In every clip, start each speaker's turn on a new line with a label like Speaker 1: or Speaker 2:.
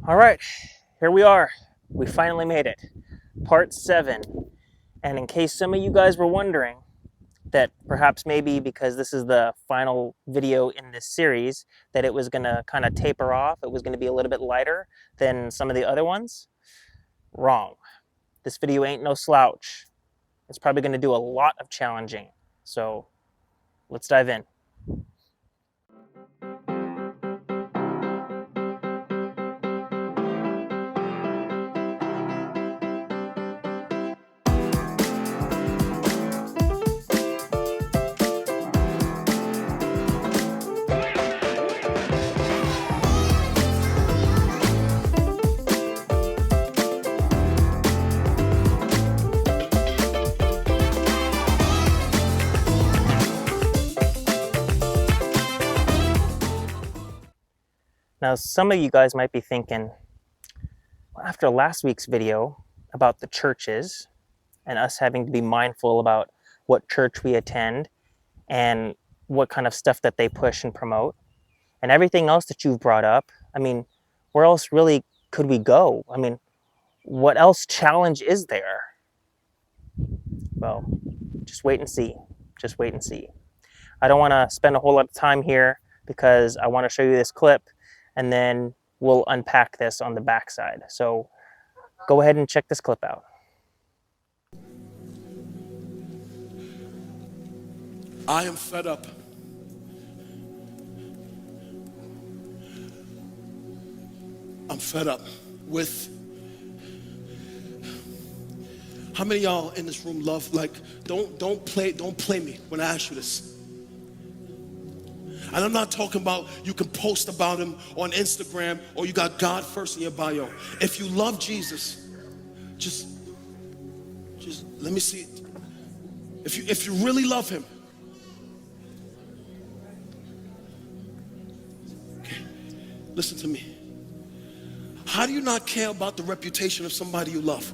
Speaker 1: All right, here we are. We finally made it. Part 7. And in case some of you guys were wondering that perhaps maybe because this is the final video in this series, that it was going to kind of taper off, it was going to be a little bit lighter than some of the other ones, wrong. This video ain't no slouch. It's probably going to do a lot of challenging. So let's dive in. Now, some of you guys might be thinking, well, after last week's video about the churches and us having to be mindful about what church we attend and what kind of stuff that they push and promote, and everything else that you've brought up, I mean, where else really could we go? I mean, what else challenge is there? Well, just wait and see. Just wait and see. I don't want to spend a whole lot of time here because I want to show you this clip and then we'll unpack this on the backside. So go ahead and check this clip out.
Speaker 2: I am fed up. I'm fed up with how many of y'all in this room love, like, don't play me when I ask you this. And I'm not talking about you can post about him on Instagram or you got God first in your bio. If you love Jesus, just let me see it. If you really love him, okay, listen to me. How do you not care about the reputation of somebody you love?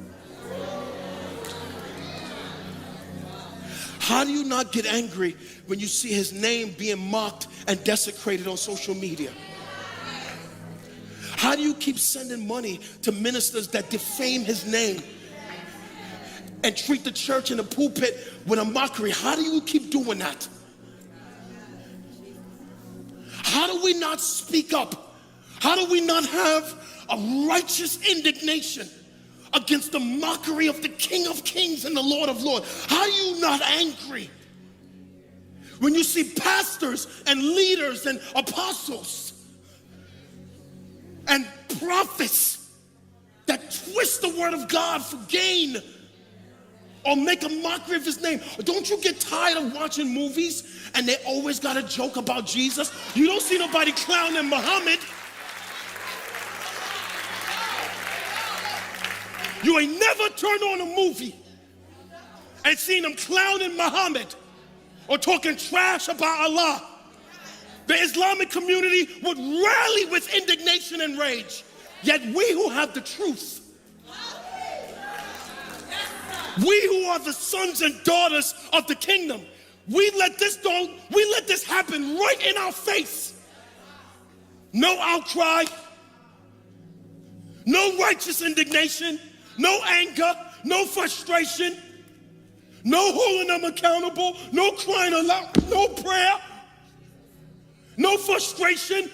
Speaker 2: How do you not get angry when you see his name being mocked and desecrated on social media? How do you keep sending money to ministers that defame his name and treat the church in the pulpit with a mockery? How do you keep doing that? How do we not speak up? How do we not have a righteous indignation against the mockery of the King of Kings and the Lord of Lords? How are you not angry when you see pastors and leaders and apostles and prophets that twist the word of God for gain or make a mockery of his name? Don't you get tired of watching movies and they always got a joke about Jesus? You don't see nobody clowning Muhammad. You ain't never turned on a movie and seen them clowning Muhammad or talking trash about Allah. The Islamic community would rally with indignation and rage. Yet we who have the truth, we who are the sons and daughters of the kingdom, we let this happen right in our face. No outcry, no righteous indignation, no anger, no frustration, no holding them accountable, no crying aloud, no prayer, no frustration.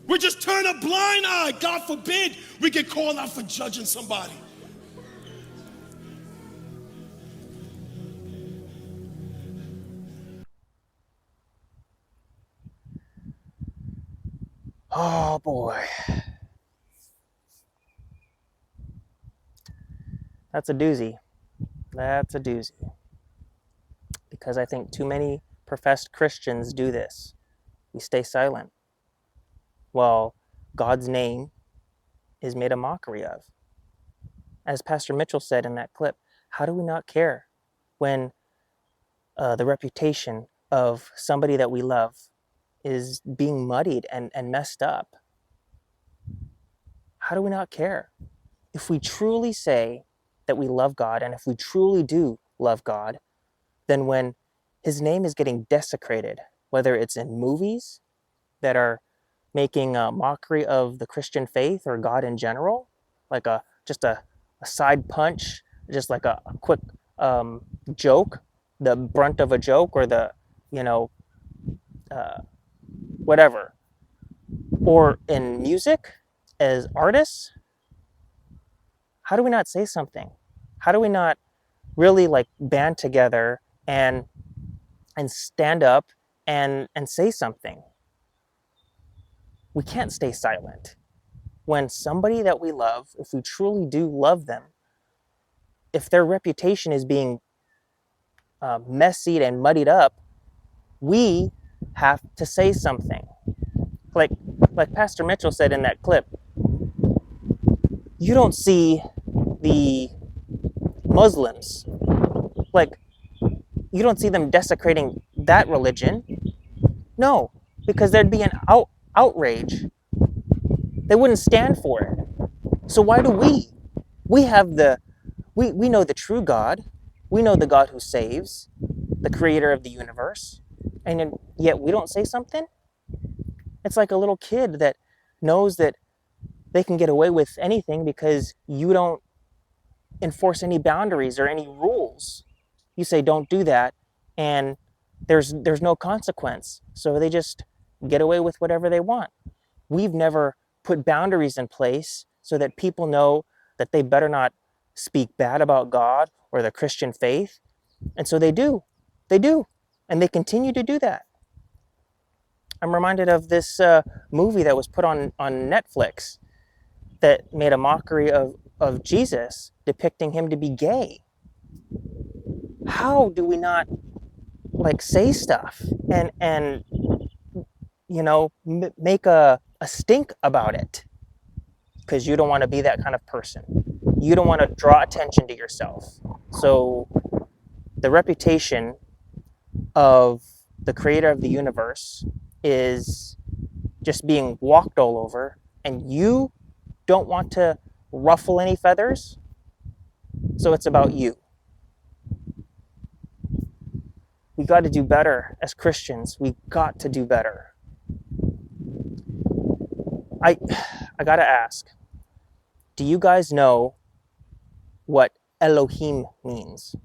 Speaker 2: We just turn a blind eye. God forbid we get called out for judging somebody.
Speaker 1: Oh boy. That's a doozy. That's a doozy. Because I think too many professed Christians do this. We stay silent while God's name is made a mockery of. As Pastor Mitchell said in that clip, how do we not care when the reputation of somebody that we love is being muddied and messed up? How do we not care? If we truly say that we love God, and if we truly do love God, then when his name is getting desecrated, whether it's in movies that are making a mockery of the Christian faith or God in general, like just a side punch, just like a quick joke, the brunt of a joke, or the, you know, whatever. Or in music, as artists, how do we not say something? How do we not really like band together and stand up and say something? We can't stay silent. When somebody that we love, if we truly do love them, if their reputation is being messied and muddied up, we have to say something. Like Pastor Mitchell said in that clip, you don't see the Muslims, like, you don't see them desecrating that religion. No, because there'd be an outrage. They wouldn't stand for it. So why do we? We have we know the true God. We know the God who saves, the creator of the universe. And yet we don't say something? It's like a little kid that knows that they can get away with anything because you don't enforce any boundaries or any rules. You say don't do that, and there's no consequence. So they just get away with whatever they want. We've never put boundaries in place so that people know that they better not speak bad about God or the Christian faith. And so they do. They do. And they continue to do that. I'm reminded of this movie that was put on Netflix that made a mockery of Jesus, depicting him to be gay. How do we not like say stuff and you know, make a stink about it? Because you don't want to be that kind of person. You don't want to draw attention to yourself. So the reputation of the creator of the universe is just being walked all over, and you don't want to ruffle any feathers. So it's about you. We got to do better as Christians. We got to do better. I got to ask, do you guys know what Elohim means?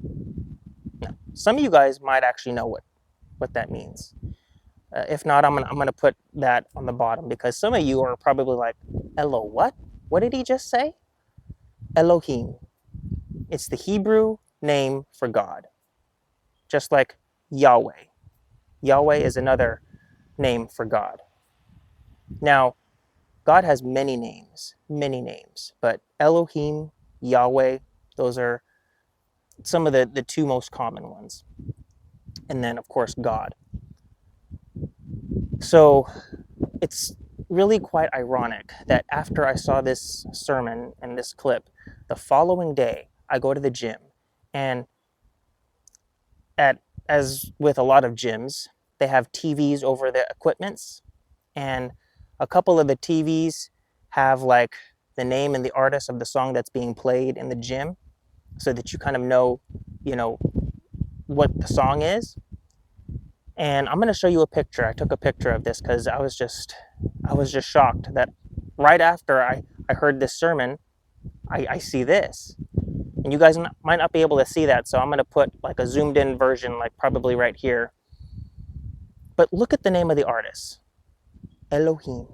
Speaker 1: No. Some of you guys might actually know what that means. If not, I'm gonna put that on the bottom, because some of you are probably like, Elo what? What did he just say? Elohim. It's the Hebrew name for God. Just like Yahweh. Yahweh is another name for God. Now, God has many names, but Elohim, Yahweh, those are some of the two most common ones. And then, of course, God. So it's really quite ironic that after I saw this sermon and this clip, the following day I go to the gym, and as with a lot of gyms, they have TVs over the equipments, and a couple of the TVs have like the name and the artist of the song that's being played in the gym, so that you kind of know, what the song is. And I'm going to show you a picture. I took a picture of this because I was just shocked that right after I heard this sermon, I see this. And you guys might not be able to see that, so I'm going to put like a zoomed in version, like probably right here. But look at the name of the artist, Elohim.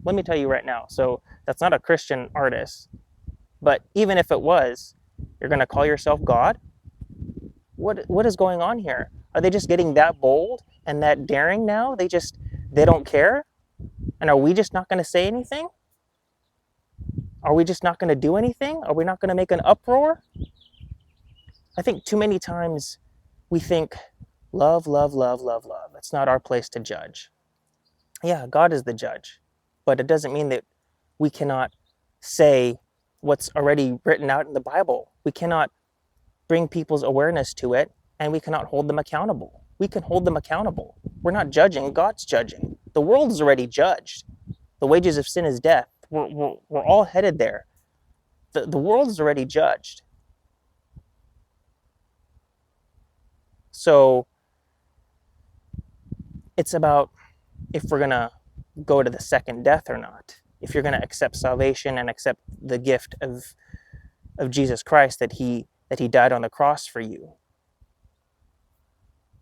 Speaker 1: Let me tell you right now, so that's not a Christian artist, but even if it was, you're going to call yourself God? What is going on here? Are they just getting that bold and that daring now? They don't care? And are we just not going to say anything? Are we just not going to do anything? Are we not going to make an uproar? I think too many times we think, love, love, love, love, love. It's not our place to judge. Yeah, God is the judge, but it doesn't mean that we cannot say what's already written out in the Bible. We cannot bring people's awareness to it, and we cannot hold them accountable. We can hold them accountable. We're not judging, God's judging. The world is already judged. The wages of sin is death. We're all headed there. The world is already judged. So it's about if we're going to go to the second death or not, if you're going to accept salvation and accept the gift of Jesus Christ, that he died on the cross for you.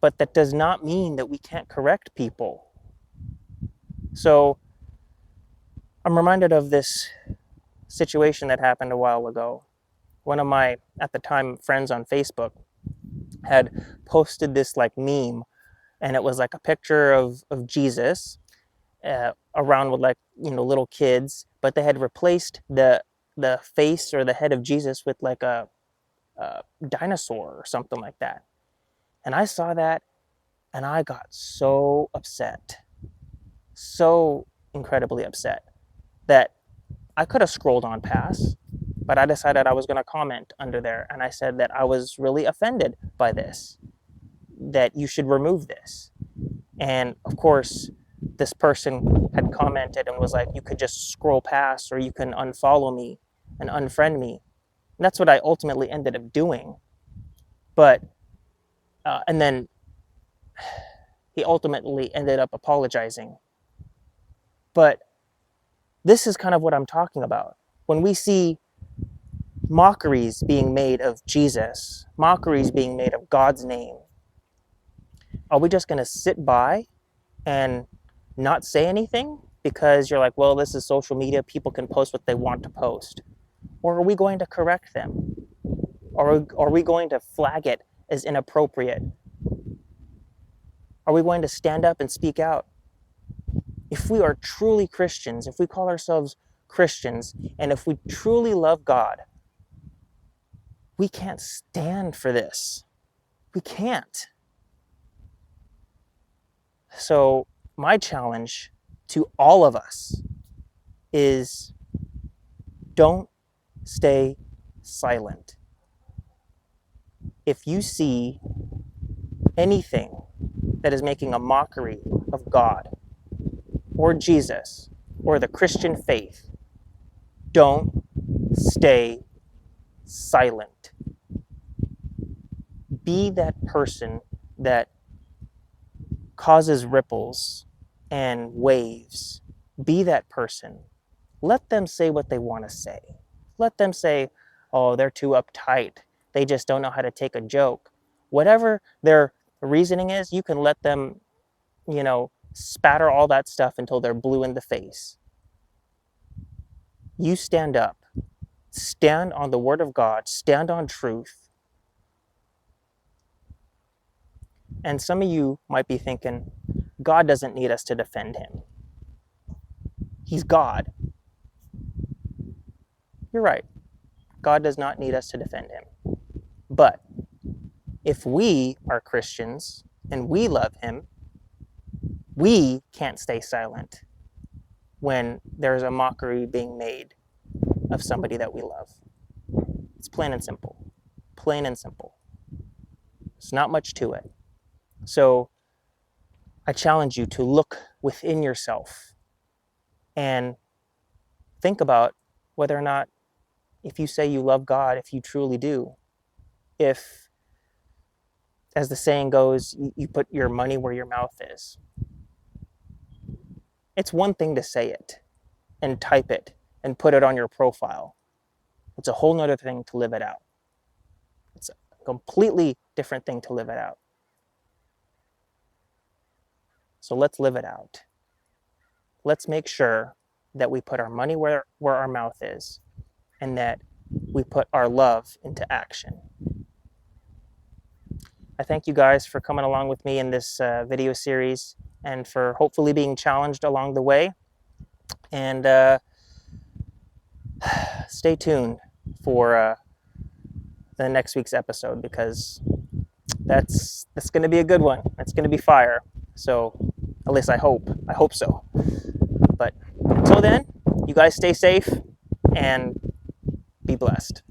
Speaker 1: But that does not mean that we can't correct people. So I'm reminded of this situation that happened a while ago. One of my, at the time, friends on Facebook had posted this like meme, and it was like a picture of Jesus around with like, little kids, but they had replaced the face or the head of Jesus with like a dinosaur or something like that. And I saw that and I got so upset, so incredibly upset, that I could have scrolled on past, but I decided I was going to comment under there. And I said that I was really offended by this, that you should remove this. And of course, this person had commented and was like, you could just scroll past, or you can unfollow me and unfriend me. And that's what I ultimately ended up doing. But, and then he ultimately ended up apologizing. But this is kind of what I'm talking about. When we see mockeries being made of Jesus, mockeries being made of God's name, are we just going to sit by and not say anything because you're like, well, this is social media, people can post what they want to post? Or are we going to correct them? Or are we going to flag it as inappropriate? Are we going to stand up and speak out? If we are truly Christians, if we call ourselves Christians, and if we truly love God, we can't stand for this. We can't. So my challenge to all of us is, don't stay silent. If you see anything that is making a mockery of God or Jesus or the Christian faith, don't stay silent. Be that person that causes ripples and waves. Be that person. Let them say what they want to say. Let them say, oh, they're too uptight. They just don't know how to take a joke. Whatever their reasoning is, you can let them, spatter all that stuff until they're blue in the face. You stand up. Stand on the Word of God. Stand on truth. And some of you might be thinking, God doesn't need us to defend him. He's God. You're right. God does not need us to defend him. But if we are Christians and we love him, we can't stay silent when there's a mockery being made of somebody that we love. It's plain and simple. Plain and simple. There's not much to it. So I challenge you to look within yourself and think about whether or not, if you say you love God, if you truly do, if, as the saying goes, you put your money where your mouth is. It's one thing to say it and type it and put it on your profile. It's a whole nother thing to live it out. It's a completely different thing to live it out. So let's live it out. Let's make sure that we put our money where our mouth is, and that we put our love into action. I thank you guys for coming along with me in this video series, and for hopefully being challenged along the way. And stay tuned for the next week's episode, because that's going to be a good one. It's going to be fire. So at least I hope so. But until then, you guys stay safe and be blessed.